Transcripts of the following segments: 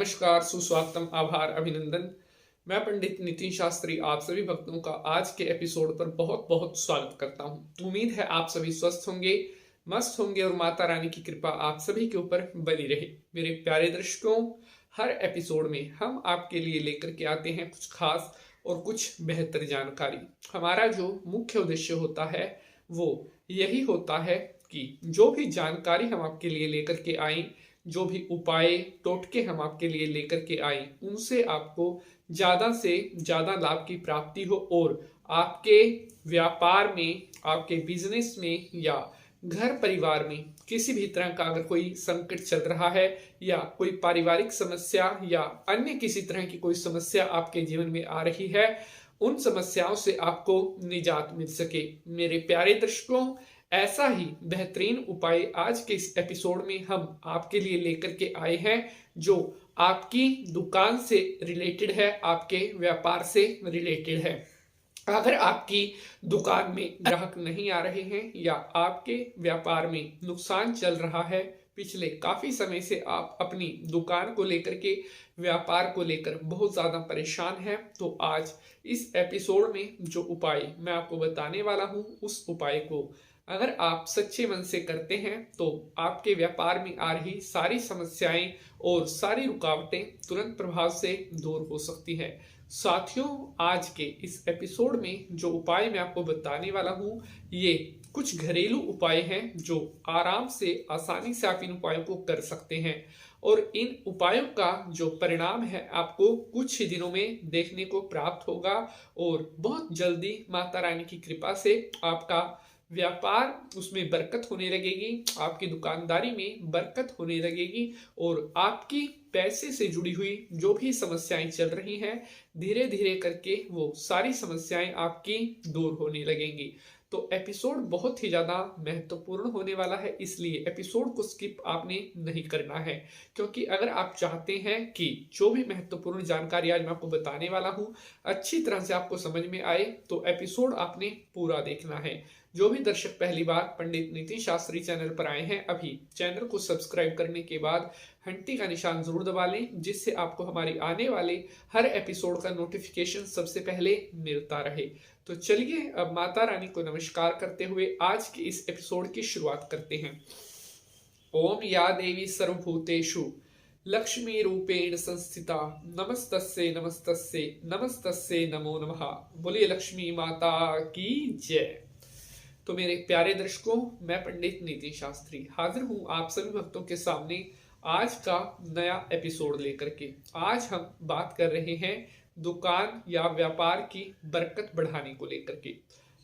नमस्कार, सुस्वागतम, आभार, अभिनंदन। मैं पंडित नितिन शास्त्री आप सभी भक्तों का आज के एपिसोड पर बहुत बहुत स्वागत करता हूं। उम्मीद है आप सभी स्वस्थ होंगे, मस्त होंगे और माता रानी की कृपा आप सभी के ऊपर बनी रहे। मेरे प्यारे दर्शकों, हर एपिसोड में हम आपके लिए लेकर के आते हैं कुछ खास और कुछ बेहतर जानकारी। हमारा जो मुख्य उद्देश्य होता है वो यही होता है कि जो भी जानकारी हम आपके लिए लेकर के आए, जो भी उपाय टोटके हम आपके लिए लेकर के आए, उनसे आपको ज़्यादा से ज़्यादा लाभ की प्राप्ति हो और आपके व्यापार में, आपके बिजनेस में या घर परिवार में किसी भी तरह का अगर कोई संकट चल रहा है या कोई पारिवारिक समस्या या अन्य किसी तरह की कोई समस्या आपके जीवन में आ रही है, उन समस्याओं से आपको निजात मिल सके। मेरे प्यारे दर्शकों, ऐसा ही बेहतरीन उपाय आज के इस एपिसोड में हम आपके लिए लेकर के आए हैं, जो आपकी दुकान से रिलेटेड है, आपके व्यापार से रिलेटेड है। अगर आपकी दुकान में ग्राहक नहीं आ रहे हैं या आपके व्यापार में नुकसान चल रहा है, पिछले काफी समय से आप अपनी दुकान को लेकर के, व्यापार को लेकर बहुत ज्यादा परेशान हैं, तो आज इस एपिसोड में जो उपाय मैं आपको बताने वाला हूं, उस उपाय को अगर आप सच्चे मन से करते हैं तो आपके व्यापार में आ रही सारी समस्याएं और सारी रुकावटें तुरंत प्रभाव से दूर हो सकती हैं। साथियों, आज के इस एपिसोड में जो उपाय मैं आपको बताने वाला हूं, ये कुछ घरेलू उपाय हैं जो आराम से, आसानी से आप इन उपायों को कर सकते हैं और इन उपायों का जो परिणाम है आपको कुछ ही दिनों में देखने को प्राप्त होगा और बहुत जल्दी माता रानी की कृपा से आपका व्यापार उसमें बरकत होने लगेगी, आपकी दुकानदारी में बरकत होने लगेगी और आपकी पैसे से जुड़ी हुई जो भी समस्याएं चल रही हैं, धीरे धीरे करके वो सारी समस्याएं आपकी दूर होने लगेंगी। तो एपिसोड बहुत ही ज्यादा महत्वपूर्ण होने वाला है, इसलिए एपिसोड को स्किप आपने नहीं करना है, क्योंकि अगर आप चाहते हैं कि जो भी महत्वपूर्ण जानकारी आज मैं आपको बताने वाला हूं अच्छी तरह से आपको समझ में आए, तो एपिसोड आपने पूरा देखना है। जो भी दर्शक पहली बार पंडित नितिन शास्त्री चैनल पर आए हैं, अभी चैनल को सब्सक्राइब करने के बाद घंटी का निशान जरूर दबा लें, जिससे आपको हमारी आने वाले हर एपिसोड का नोटिफिकेशन सबसे पहले मिलता रहे। तो चलिए अब माता रानी को नमस्कार करते हुए आज के इस एपिसोड की शुरुआत करते हैं। ओम या देवी सर्वभूतेषु लक्ष्मी रूपेण संस्थिता नमस्तस्ये नमस्तस्ये नमस्तस्ये नमो नमः। बोलिए लक्ष्मी माता की जय। तो मेरे प्यारे दर्शकों, मैं पंडित नितिन शास्त्री हाजिर हूं आप सभी भक्तों के सामने आज का नया एपिसोड लेकर के। आज हम बात कर रहे हैं दुकान या व्यापार की बरकत बढ़ाने को लेकर के।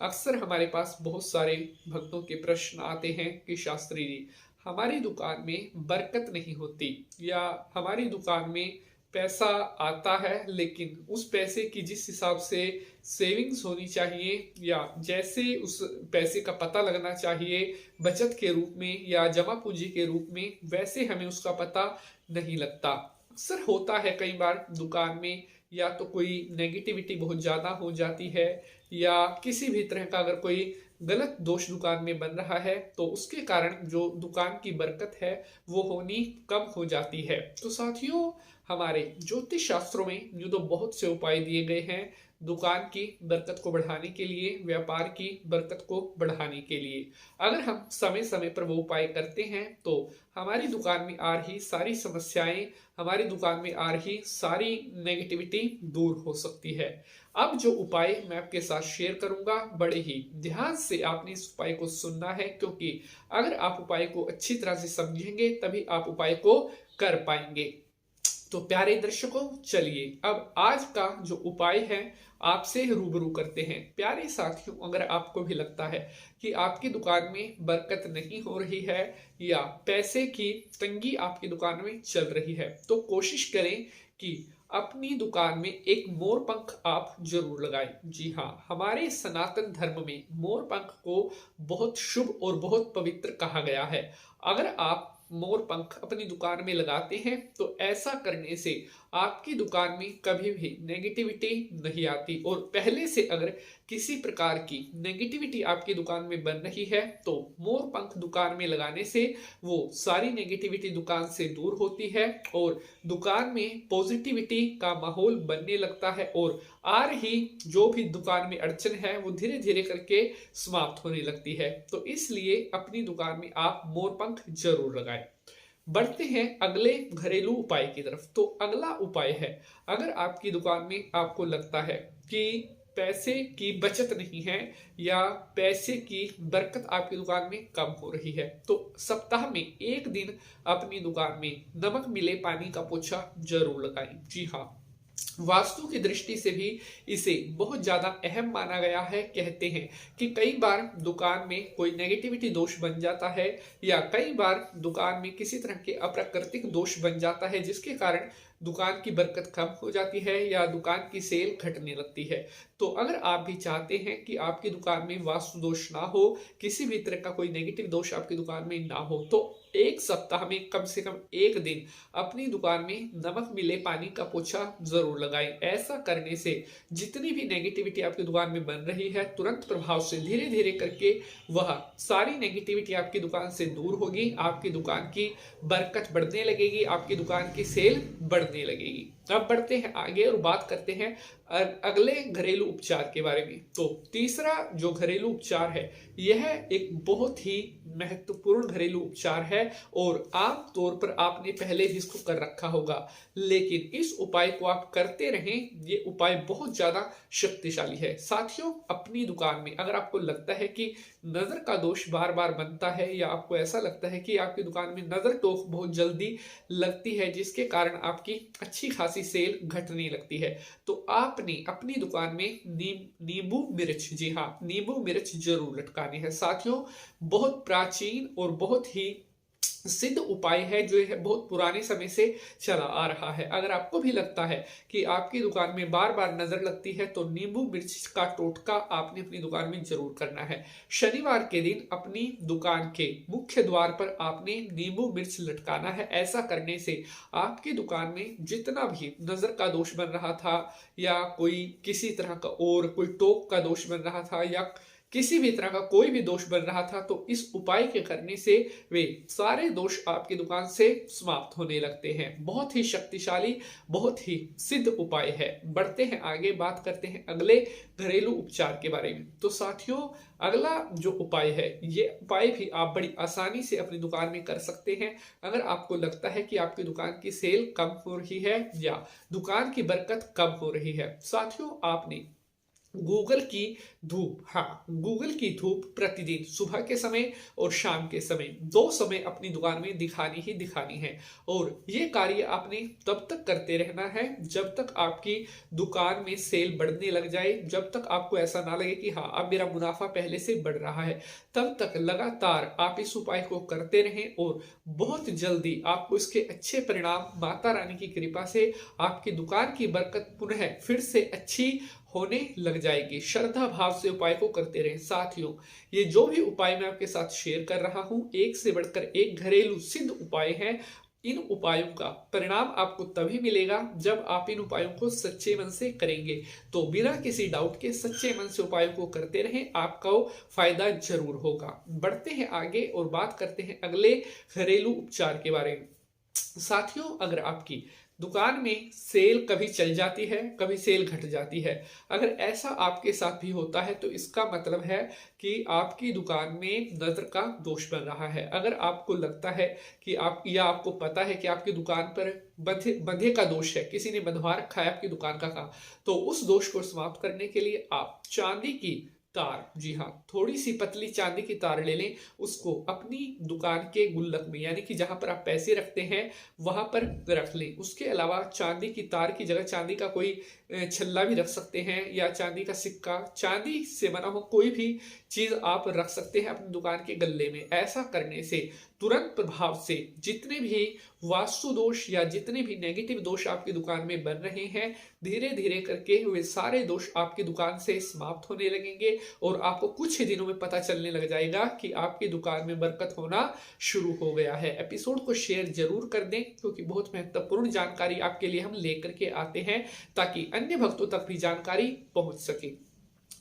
अक्सर हमारे पास बहुत सारे भक्तों के प्रश्न आते हैं कि शास्त्री जी, हमारी दुकान में बरकत नहीं होती या हमारी दुकान में पैसा आता है लेकिन उस पैसे की जिस हिसाब से सेविंग्स होनी चाहिए या जैसे उस पैसे का पता लगना चाहिए बचत के रूप में या जमा पूंजी के रूप में, वैसे हमें उसका पता नहीं लगता। अक्सर होता है कई बार दुकान में या तो कोई नेगेटिविटी बहुत ज़्यादा हो जाती है या किसी भी तरह का अगर कोई गलत दोष दुकान में बन रहा है तो उसके कारण जो दुकान की बरकत है वो होनी कम हो जाती है। तो साथियों, हमारे ज्योतिष शास्त्रों में यूं तो बहुत से उपाय दिए गए हैं दुकान की बरकत को बढ़ाने के लिए, व्यापार की बरकत को बढ़ाने के लिए। अगर हम समय समय पर वो उपाय करते हैं तो हमारी दुकान में आ रही सारी समस्याएं, हमारी दुकान में आ रही सारी नेगेटिविटी दूर हो सकती है। अब जो उपाय मैं आपके साथ शेयर करूंगा, बड़े ही ध्यान से आपने इस उपाय को सुनना है, क्योंकि अगर आप उपाय को अच्छी तरह से समझेंगे तभी आप उपाय को कर पाएंगे। तो प्यारे दर्शकों, चलिए अब आज का जो उपाय है आपसे रूबरू करते हैं। प्यारे साथियों, अगर आपको भी लगता है कि आपकी दुकान में बरकत नहीं हो रही है या पैसे की तंगी आपकी दुकान में चल रही है, तो कोशिश करें कि अपनी दुकान में एक मोर पंख आप जरूर लगाएं। जी हाँ, हमारे सनातन धर्म में मोर पंख को बहुत शुभ और बहुत पवित्र कहा गया है। अगर आप मोर पंख अपनी दुकान में लगाते हैं तो ऐसा करने से आपकी दुकान में कभी भी नेगेटिविटी नहीं आती और पहले से अगर किसी प्रकार की नेगेटिविटी आपकी दुकान में बन रही है तो मोर पंख दुकान में लगाने से वो सारी नेगेटिविटी दुकान से दूर होती है और दुकान में पॉजिटिविटी का माहौल बनने लगता है और आ रही जो भी दुकान में अड़चन है वो धीरे धीरे करके समाप्त होने लगती है। तो इसलिए अपनी दुकान में आप मोर पंख जरूर लगाएं। बढ़ते हैं अगले घरेलू उपाय की तरफ। तो अगला उपाय है, अगर आपकी दुकान में आपको लगता है कि पैसे की बचत नहीं है या पैसे की बरकत आपकी दुकान में कम हो रही है, तो सप्ताह में एक दिन अपनी दुकान में नमक मिले पानी का पोछा जरूर लगाएं। जी हाँ, वास्तु की दृष्टि से भी इसे बहुत ज्यादा अहम माना गया है। कहते हैं कि कई बार दुकान में कोई नेगेटिविटी दोष बन जाता है या कई बार दुकान में किसी तरह के अप्राकृतिक दोष बन जाता है जिसके कारण दुकान की बरकत कम हो जाती है या दुकान की सेल घटने लगती है। तो अगर आप भी चाहते हैं कि आपकी दुकान में वास्तु दोष ना हो, किसी भी तरह का कोई नेगेटिव दोष आपकी दुकान में ना हो, तो एक सप्ताह में कम से कम एक दिन अपनी दुकान में नमक मिले पानी का पोछा जरूर लगाएं। ऐसा करने से जितनी भी नेगेटिविटी आपकी दुकान में बन रही है तुरंत प्रभाव से धीरे धीरे करके वह सारी नेगेटिविटी आपकी दुकान से दूर होगी, आपकी दुकान की बरकत बढ़ने लगेगी, आपकी दुकान की सेल बढ़ने लगेगी। अब बढ़ते हैं आगे और बात करते हैं अगले घरेलू उपचार के बारे में। तो तीसरा जो घरेलू उपचार है यह एक बहुत ही महत्वपूर्ण घरेलू उपचार है और आम तौर पर आपने पहले भी इसको कर रखा होगा, लेकिन इस उपाय को आप करते रहें। ये उपाय बहुत ज्यादा शक्तिशाली है। साथियों, अपनी दुकान में अगर आपको लगता है कि नजर का दोष बार बार बनता है या आपको ऐसा लगता है कि आपकी दुकान में नजर टोक बहुत जल्दी लगती है जिसके कारण आपकी अच्छी खासी सेल घटने लगती है, तो आपने अपनी दुकान में नींबू मिर्च, जी हाँ, नींबू मिर्च जरूर लटकानी है। साथियों, बहुत प्राचीन और बहुत ही सिद्ध उपाय है जो है बहुत पुराने समय से चला आ रहा है। अगर आपको भी लगता है कि आपकी दुकान में बार बार नजर लगती है तो नींबू मिर्च का टोटका आपने अपनी दुकान में जरूर करना है। शनिवार के दिन अपनी दुकान के मुख्य द्वार पर आपने नींबू मिर्च लटकाना है। ऐसा करने से आपकी दुकान में जितना भी नजर का दोष बन रहा था या कोई किसी तरह का और कोई टोक का दोष बन रहा था या किसी भी तरह का कोई भी दोष बन रहा था, तो इस उपाय के करने से वे सारे दोष आपकी दुकान से समाप्त होने लगते हैं। बहुत ही शक्तिशाली, बहुत ही सिद्ध उपाय है। बढ़ते हैं आगे, बात करते हैं अगले घरेलू उपचार के बारे में। तो साथियों, अगला जो उपाय है ये उपाय भी आप बड़ी आसानी से अपनी दुकान में कर सकते हैं। अगर आपको लगता है कि आपकी दुकान की सेल कम हो रही है या दुकान की बरकत कम हो रही है, साथियों, आपने गूगल की धूप, हाँ, गूगल की धूप प्रतिदिन सुबह के समय और शाम के समय, दो समय अपनी दुकान में दिखानी ही दिखानी है। और ये कार्य आपने तब तक करते रहना है जब तक आपकी दुकान में सेल बढ़ने लग जाए, जब तक आपको ऐसा ना लगे कि हाँ अब मेरा मुनाफा पहले से बढ़ रहा है, तब तक लगातार आप इस उपाय को करते रहें और बहुत जल्दी आपको इसके अच्छे परिणाम माता रानी की कृपा से आपकी दुकान की बरकत पुनः फिर से अच्छी होने लग जाएगी। श्रद्धा भाव से उपाय को करते रहें। साथियों, ये जो भी उपाय मैं आपके साथ शेयर कर रहा हूं एक से बढ़कर एक घरेलू सिद्ध उपाय हैं। इन उपायों का परिणाम आपको तभी मिलेगा जब आप इन उपायों को सच्चे मन से करेंगे। तो बिना किसी डाउट के सच्चे मन से उपायों को करते रहें, आपको फायदा जरूर होगा। बढ़ते हैं आगे और बात करते हैं अगले घरेलू उपचार के बारे में। साथियों, अगर आपकी दुकान में सेल कभी चल जाती है, कभी सेल घट जाती है, अगर ऐसा आपके साथ भी होता है तो इसका मतलब है कि आपकी दुकान में नजर का दोष बन रहा है। अगर आपको लगता है कि आपको पता है कि आपकी दुकान पर बंधे का दोष है, किसी ने बंधवा रखा है आपकी दुकान का काम, तो उस दोष को समाप्त करने के लिए आप चांदी की तार, जी हाँ, थोड़ी सी पतली चांदी की तार ले लें, उसको अपनी दुकान के गुल्लक में यानी कि जहां पर आप पैसे रखते हैं वहां पर रख लें। उसके अलावा चांदी की तार की जगह चांदी का कोई छल्ला भी रख सकते हैं या चांदी का सिक्का, चांदी से बना हो कोई भी चीज आप रख सकते हैं अपनी दुकान के गल्ले में। ऐसा करने से तुरंत प्रभाव से जितने भी वास्तु दोष या जितने भी नेगेटिव दोष आपकी दुकान में बन रहे हैं, धीरे धीरे करके वे सारे दोष आपकी दुकान से समाप्त होने लगेंगे और आपको कुछ ही दिनों में पता चलने लग जाएगा कि आपकी दुकान में बरकत होना शुरू हो गया है। एपिसोड को शेयर जरूर कर दें क्योंकि बहुत महत्वपूर्ण जानकारी आपके लिए हम लेकर के आते हैं ताकि अन्य भक्तों तक भी जानकारी पहुंच सके।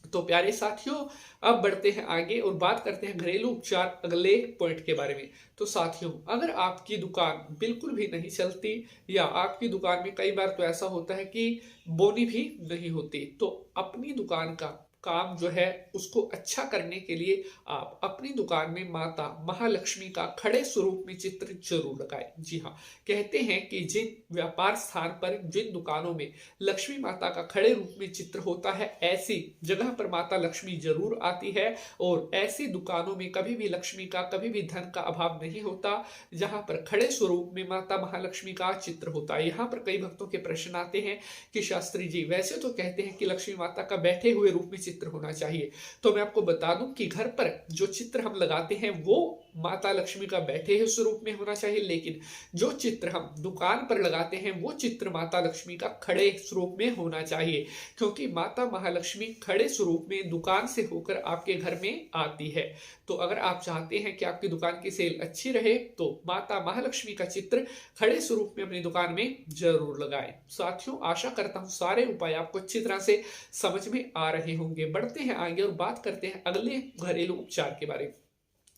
तो प्यारे साथियों, अब बढ़ते हैं आगे और बात करते हैं घरेलू उपचार अगले पॉइंट के बारे में। तो साथियों, अगर आपकी दुकान बिल्कुल भी नहीं चलती या आपकी दुकान में कई बार तो ऐसा होता है कि बोनी भी नहीं होती, तो अपनी दुकान का काम जो है उसको अच्छा करने के लिए आप अपनी दुकान में माता महालक्ष्मी का खड़े स्वरूप में चित्र जरूर लगाएं। जी हाँ, कहते हैं कि जिन व्यापार स्थान पर, जिन दुकानों में लक्ष्मी माता का खड़े रूप में चित्र होता है, ऐसी जगह पर माता लक्ष्मी जरूर आती है और ऐसी दुकानों में कभी भी लक्ष्मी का, कभी भी धन का अभाव नहीं होता जहां पर खड़े स्वरूप में माता महालक्ष्मी का चित्र होता है। यहाँ पर कई भक्तों के प्रश्न आते हैं कि शास्त्री जी, वैसे तो कहते हैं कि लक्ष्मी माता का बैठे हुए रूप में चित्र होना चाहिए, तो मैं आपको बता दूं कि घर पर जो चित्र हम लगाते हैं वो माता लक्ष्मी का बैठे हुए स्वरूप में होना चाहिए, लेकिन जो चित्र हम दुकान पर लगाते हैं वो चित्र माता लक्ष्मी का खड़े स्वरूप में होना चाहिए, क्योंकि माता महालक्ष्मी खड़े स्वरूप में दुकान से होकर आपके घर में आती है। तो अगर आप चाहते हैं कि आपकी दुकान की सेल अच्छी रहे तो माता महालक्ष्मी का चित्र खड़े स्वरूप में अपनी दुकान में जरूर लगाएं। साथियों, आशा करता हूं सारे उपाय आपको अच्छी तरह से समझ में आ रहे होंगे। बढ़ते हैं आगे और बात करते हैं अगले घरेलू उपचार के बारे में।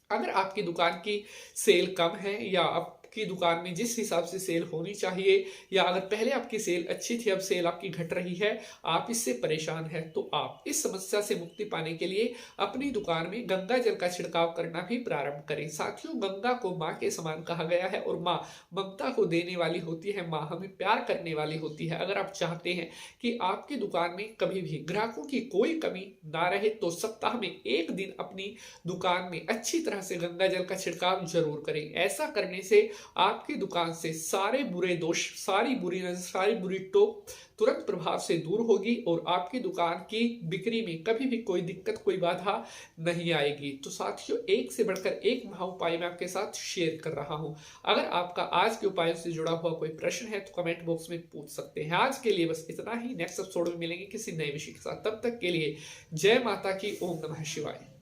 अगर आपकी दुकान की सेल कम है या आपकी दुकान में जिस हिसाब से सेल होनी चाहिए, या अगर पहले आपकी सेल अच्छी थी अब सेल आपकी घट रही है, आप इससे परेशान हैं, तो आप इस समस्या से मुक्ति पाने के लिए अपनी दुकान में गंगा जल का छिड़काव करना भी प्रारंभ करें। साथियों, गंगा को माँ के समान कहा गया है और माँ ममता को देने वाली होती है, माँ हमें प्यार करने वाली होती है। अगर आप चाहते हैं कि आपकी दुकान में कभी भी ग्राहकों की कोई कमी ना रहे तो सप्ताह में एक दिन अपनी दुकान में अच्छी तरह से गंगा जल का छिड़काव जरूर करें। ऐसा करने से आपकी दुकान से सारे बुरे दोष, सारी बुरी नजर, सारी बुरी टोक तुरंत प्रभाव से दूर होगी और आपकी दुकान की बिक्री में कभी भी कोई दिक्कत, कोई बाधा नहीं आएगी। तो साथियों, एक से बढ़कर एक महा उपाय मैं आपके साथ शेयर कर रहा हूं। अगर आपका आज के उपायों से जुड़ा हुआ कोई प्रश्न है तो कमेंट बॉक्स में पूछ सकते हैं। आज के लिए बस इतना ही। नेक्स्ट एपिसोड में मिलेंगे किसी नए विषय के साथ। तब तक के लिए जय माता की। ओम नमः शिवाय।